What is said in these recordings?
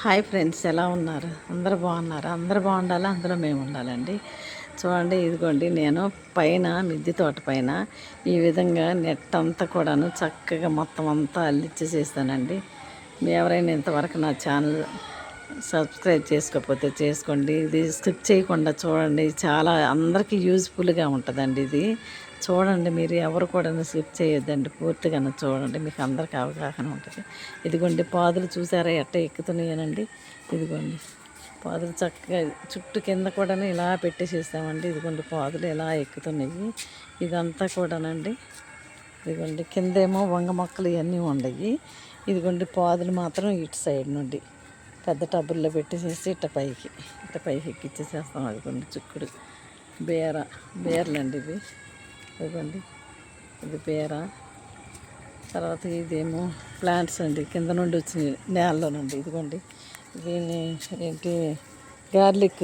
Hi friends, ఎలా ఉన్నారు? అందరూ బాగున్నారు. అందరూ బాగుండాలి, అందులో మేము ఉండాలండి. చూడండి, ఇదిగోండి నేను పైన మిద్దె తోట పైన ఈ విధంగా నెట్ అంతా కూడాను చక్కగా మొత్తం అంతా అల్లిచ్చేసేస్తానండి. ఎవరైనా ఇంతవరకు నా ఛానల్ సబ్స్క్రైబ్ చేసుకోకపోతే చేసుకోండి. ఇది స్కిప్ చేయకుండా చూడండి, చాలా అందరికీ యూజ్ఫుల్గా ఉంటుందండి. ఇది చూడండి, మీరు ఎవరు కూడా స్కిప్ చేయొద్దండి, పూర్తిగా చూడండి, మీకు అందరికీ అవగాహన ఉంటుంది. ఇదిగోండి పాదులు చూసారా ఎట్ట ఎక్కుతున్నాయనండి. ఇదిగోండి పాదులు చక్కగా చుట్టూ కింద కూడా ఇలా పెట్టేసేసామండి. ఇదిగోండి పాదులు ఎలా ఎక్కుతున్నాయి. ఇదంతా కూడానండి. ఇదిగోండి కిందేమో వంగ మొక్కలు ఇవన్నీ ఉండయి. ఇదిగోండి పాదులు మాత్రం ఇటు సైడ్ నుండి పెద్ద టబ్బుల్లో పెట్టేసేసి ఇట్ట పైకి ఎక్కిచ్చేసేస్తాం. అదిగోండి చిక్కుడు బీరలండి ఇవి. ఇదిగోండి ఇది బీర. తర్వాత ఇదేమో ప్లాంట్స్ అండి, కింద నుండి వచ్చినాయి నేలలో నుండి. ఇదిగోండి దీన్ని ఏంటి గార్లిక్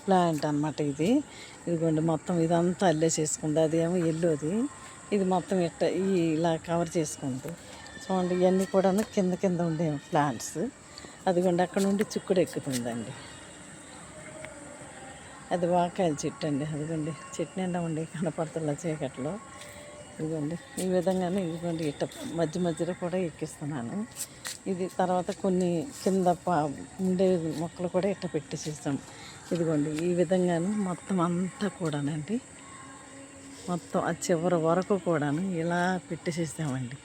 ప్లాంట్ అనమాట ఇది. ఇదిగోండి మొత్తం ఇదంతా అల్లేసేసుకుంది. అదేమో ఎల్లోది. ఇది మొత్తం ఇలా కవర్ చేసుకుంది. చూడండి ఇవన్నీ కూడా కింద ఉండే ప్లాంట్స్. అదిగోండి అక్కడ నుండి చిక్కుడు ఎక్కుతుందండి. అది వాకాయల చెట్టు అండి. అదిగోండి చెట్టు నిండా ఉండి కనపడుతున్న చీకట్లో. ఇదిగోండి ఈ విధంగానే ఇదిగోండి ఇట్ట మధ్యలో కూడా ఎక్కిస్తున్నాను. ఇది తర్వాత కొన్ని కింద ఉండే మొక్కలు కూడా ఇట్ట పెట్టేసేస్తాం. ఇదిగోండి ఈ విధంగాను మొత్తం అంతా కూడానండి, మొత్తం ఆ చివరి వరకు కూడాను ఇలా పెట్టేసేస్తామండి.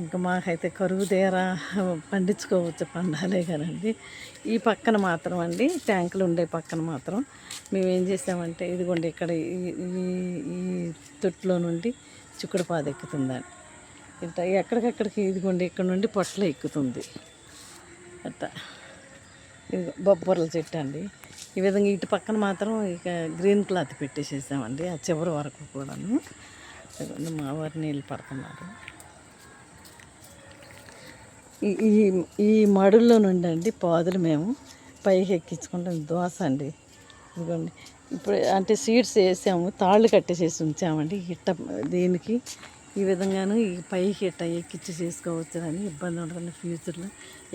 ఇంకా మాకైతే కరువు తీరా పండించుకోవచ్చు, పండాలే కదండి. ఈ పక్కన మాత్రం అండి, ట్యాంకులు ఉండే పక్కన మాత్రం మేము ఏం చేసామంటే ఇదిగోండి ఇక్కడ ఈ తొట్టులో నుండి చిక్కుడు పాదు ఎక్కుతుందండి. ఇట్లా ఎక్కడికక్కడికి ఇదిగోండి ఇక్కడ నుండి పొట్టలు ఎక్కుతుంది. అట్లా ఇది బొబ్బర్ల చెట్టు అండి. ఈ విధంగా ఇటు పక్కన మాత్రం ఇక గ్రీన్ క్లాత్ పెట్టేసేసామండి ఆ చివరి వరకు కూడాను. మా వారు నీళ్ళు పడుతున్నారు. ఈ ఈ మడుల్లో నుండి అండి పాదులు మేము పైకి ఎక్కించుకుంటాం. దోశ అండి. ఇదిగోండి ఇప్పుడు అంటే సీడ్స్ వేసాము, తాళ్ళు కట్టేసేసి ఉంచామండి. దీనికి ఈ విధంగాను ఈ పైకి ఎక్కించి చేసుకోవచ్చు అని ఇబ్బంది ఉండదండి. ఫ్యూచర్లో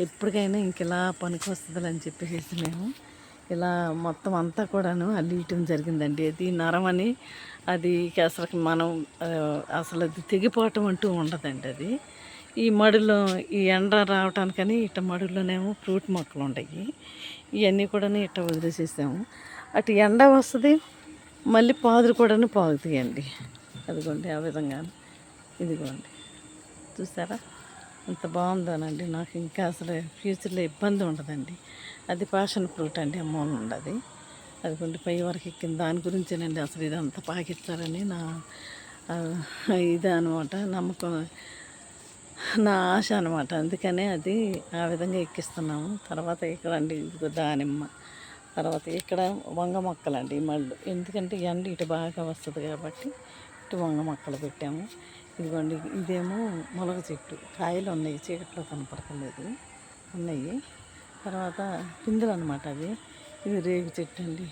ఎప్పటికైనా ఇంక ఇలా పనికి వస్తుంది అని చెప్పేసి మేము ఇలా మొత్తం అంతా కూడాను అల్లియటం జరిగిందండి. అది నరమని అది అసలు అసలు అది తెగిపోవటం అంటూ ఉండదండి. అది ఈ మడుల్లో ఈ ఎండ రావటానికని ఇట్ట మడుల్లోనేమో ఫ్రూట్ మొక్కలు ఉంటాయి. ఇవన్నీ కూడా ఇట్ట వదిలేసేసాము. అటు ఎండ వస్తుంది, మళ్ళీ పాదులు కూడా పాగుతాయండి. అదిగోండి ఆ విధంగా. ఇదిగోండి చూసారా ఎంత బాగుందోనండి. నాకు ఇంకా అసలు ఫ్యూచర్లో ఇబ్బంది ఉండదండి. అది ప్యాషన్ ఫ్రూట్ అండి, అమ్మోళ్ళు ఉండదు. అదిగోండి పై వరకు ఎక్కింది. దాని గురించేనండి అసలు ఇదంతా పాకిస్తారని నా ఇది అనమాట, నమ్మకం, నా ఆశ అనమాట. అందుకనే అది ఆ విధంగా ఎక్కిస్తున్నాము. తర్వాత ఇక్కడ అండి ఇదిగో దానిమ్మ. తర్వాత ఇక్కడ వంగ మొక్కలండి మళ్ళు, ఎందుకంటే ఎండ ఇటు బాగా వస్తుంది కాబట్టి ఇటు వంగ మొక్కలు పెట్టాము. ఇదిగోండి ఇదేమో మొలక చెట్టు, కాయలు ఉన్నాయి, చీకట్లో కనపడలేదు, ఉన్నాయి. తర్వాత పిందులు అనమాట అవి. ఇది రేగు చెట్టు అండి.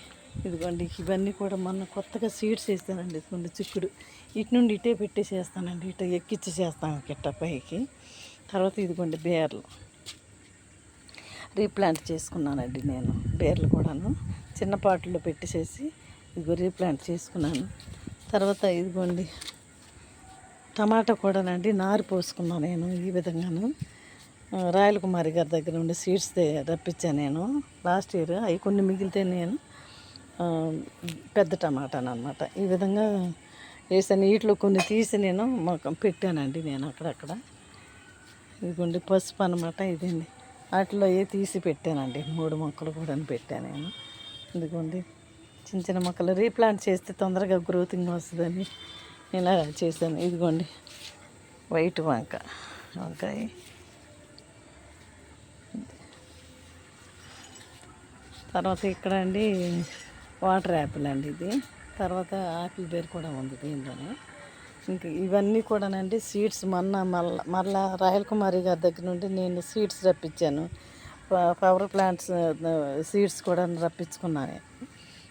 ఇదిగోండి ఇవన్నీ కూడా మొన్న కొత్తగా సీడ్స్ వేస్తానండి. ఇదిగోండి చిక్కుడు ఇటు నుండి ఇటే పెట్టేసేస్తానండి, ఇట ఎక్కిచ్చి చేస్తాను కిట్ట పైకి. తర్వాత ఇదిగోండి బీరలు రీప్లాంట్ చేసుకున్నానండి నేను. బీరలు కూడాను చిన్న పాటల్లో పెట్టేసేసి ఇదిగో రీప్లాంట్ చేసుకున్నాను. తర్వాత ఇదిగోండి టమాటా కూడానండి నారు పోసుకున్నాను నేను. ఈ విధంగాను రాయల కుమారి గారి దగ్గర ఉండి సీడ్స్ రప్పించాను నేను లాస్ట్ ఇయర్. అవి కొన్ని మిగిలితే నేను పెద్ద టమాటాను అనమాట ఈ విధంగా వేసాను. వీటిలో కొన్ని తీసి నేను పెట్టానండి నేను అక్కడక్కడ. ఇదిగోండి పసుపు అనమాట ఇదండి. వాటిలో తీసి పెట్టానండి. 3 మొక్కలు కూడా పెట్టాను నేను. ఇదిగోండి చిన్న చిన్న మొక్కలు రీప్లాంట్ చేస్తే తొందరగా గ్రోతింగ్ వస్తుందని ఇలా చేశాను. ఇదిగోండి వైట్ వంకాయ. తర్వాత ఇక్కడ అండి వాటర్ యాపిల్ అండి ఇది. తర్వాత ఆపిల్ బేర్ కూడా ఉంది దీంట్లోనే. ఇంకా ఇవన్నీ కూడానండి సీడ్స్ మరలా రాయల కుమారి గారి దగ్గర నుండి నేను సీడ్స్ రప్పించాను. పవర్ ప్లాంట్స్ సీడ్స్ కూడా రప్పించుకున్నాను.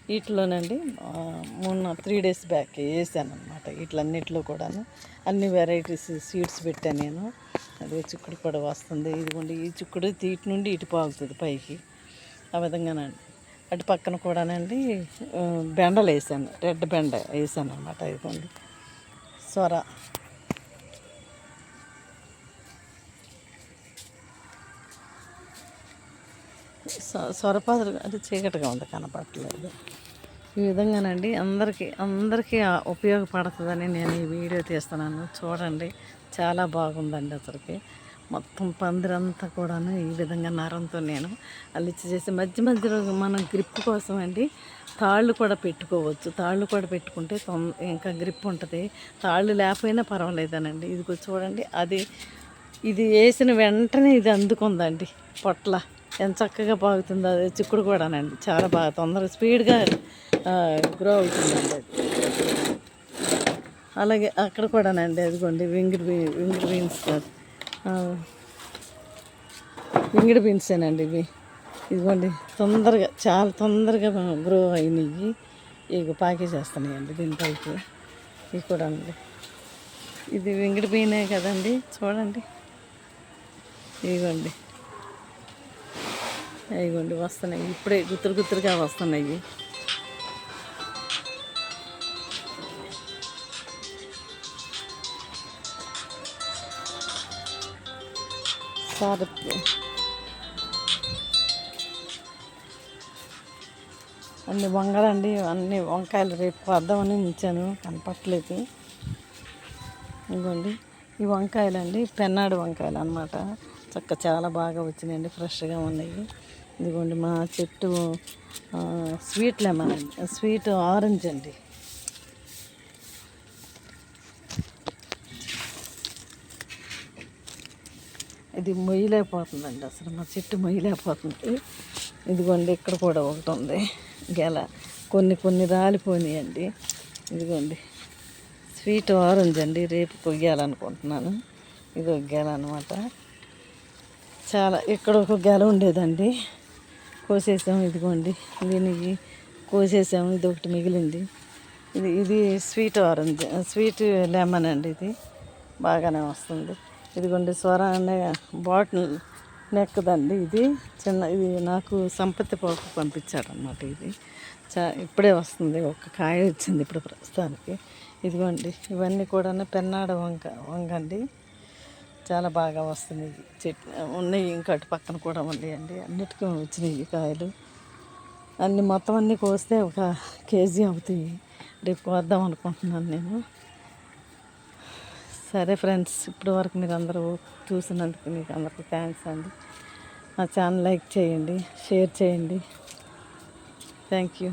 వీటిలోనండి మొన్న 3 days బ్యాక్ వేసాను అనమాట. వీటిలన్నిటిలో కూడాను అన్ని వెరైటీస్ సీడ్స్ పెట్టాను నేను. అదే చిక్కుడు కూడా వస్తుంది. ఇదిగోండి ఈ చిక్కుడు ఇటు నుండి ఇటు పాగుతుంది పైకి. ఆ విధంగానండి. అటు పక్కన కూడానండి బెండలు వేసాను, రెడ్ బెండ వేసాను అనమాట. ఇదిగోండి సొర, సొరపాదులు అంటే చీకటిగా ఉంది కనపడట్లేదు. ఈ విధంగానండి అందరికీ ఉపయోగపడుతుందని నేను ఈ వీడియో తీస్తున్నాను. చూడండి, చాలా బాగుందండి. అసలుకి మొత్తం పందిరంతా కూడాను ఈ విధంగా నరంతో నేను అల్లిచ్చి చేసి మధ్య మధ్యలో మనం గ్రిప్ కోసం అండి తాళ్ళు కూడా పెట్టుకోవచ్చు. తాళ్ళు కూడా పెట్టుకుంటే ఇంకా గ్రిప్ ఉంటుంది. తాళ్ళు లేకపోయినా పర్వాలేదనండి. ఇది చూడండి, ఇది వేసిన వెంటనే ఇది అందుకుందండి పొట్ల. ఎంత చక్కగా పాగుతుందో. అది చిక్కుడు కూడానండి చాలా బాగా తొందరగా స్పీడ్గా గ్రో అవుతుందండి అది. అలాగే అక్కడ కూడానండి అదిగోండి వింగిడ్ బీన్స్ కాదు, వింగిడ్ బీన్సేనండి ఇవి. ఇదిగోండి చాలా తొందరగా గ్రో అయినాయి. ఇక పాకేసేస్తున్నాయండి దీనిపైకి. ఇవి కూడా అండి, ఇది వింగిడ్ బీనే కదండి. చూడండి, ఇదిగోండి వస్తున్నాయి ఇప్పుడే గుత్తులుగా వస్తున్నాయి. సార్ అన్ని వంగలండి, అన్ని వంకాయలు రేపు వద్దామని ఉంచాను, కనపట్లేదు. ఇదిగోండి ఈ వంకాయలండి పెన్నాడు వంకాయలు అనమాట. చాలా బాగా వచ్చినాయండి, ఫ్రెష్గా ఉన్నాయి. ఇదిగోండి మా చెట్టు స్వీట్ లెమన్ అండి, స్వీట్ ఆరెంజ్ అండి. ఇది మొయ్యలేకపోతుందండి, అసలు మా చెట్టు మొయ్యలేకపోతుంది. ఇదిగోండి ఇక్కడ కూడా ఒకటి ఉంది గెల, కొన్ని రాలిపోయినాయండి. ఇదిగోండి స్వీట్ ఆరెంజ్ అండి, రేపు కొయ్యాలనుకుంటున్నాను. ఇది ఒక గెల అనమాట. చాలా ఇక్కడ ఒక గెల ఉండేదండి, కోసేసాము. ఇదిగోండి దీనికి కోసేసాము, ఇది ఒకటి మిగిలింది. ఇది స్వీట్ ఆరెంజ్, స్వీట్ లెమన్ అండి. ఇది బాగానే వస్తుంది. ఇదిగోండి సొర అనే బాటిల్ నెక్కదండి. ఇది ఇది నాకు సంపత్తి పోకు పంపించారనమాట. ఇది ఇప్పుడే వస్తుంది, ఒక కాయ వచ్చింది ఇప్పుడు ప్రస్తుతానికి. ఇదిగోండి ఇవన్నీ కూడా పెన్నాడ వంగ అండి, చాలా బాగా వస్తున్నాయి. చెట్లు ఉన్నాయి, ఇంకా అటు పక్కన కూడా ఉన్నాయండి. అన్నిటికీ వచ్చినాయి కాయలు. మొత్తం అన్నీ కోస్తే 1 kg అవుతాయి. రేపు కోద్దాం అనుకుంటున్నాను నేను. సరే ఫ్రెండ్స్, ఇప్పటి వరకు మీరు అందరూ చూసినందుకు మీకు అందరికీ థ్యాంక్స్ అండి. నా ఛానల్ లైక్ చేయండి, షేర్ చేయండి. Thank you.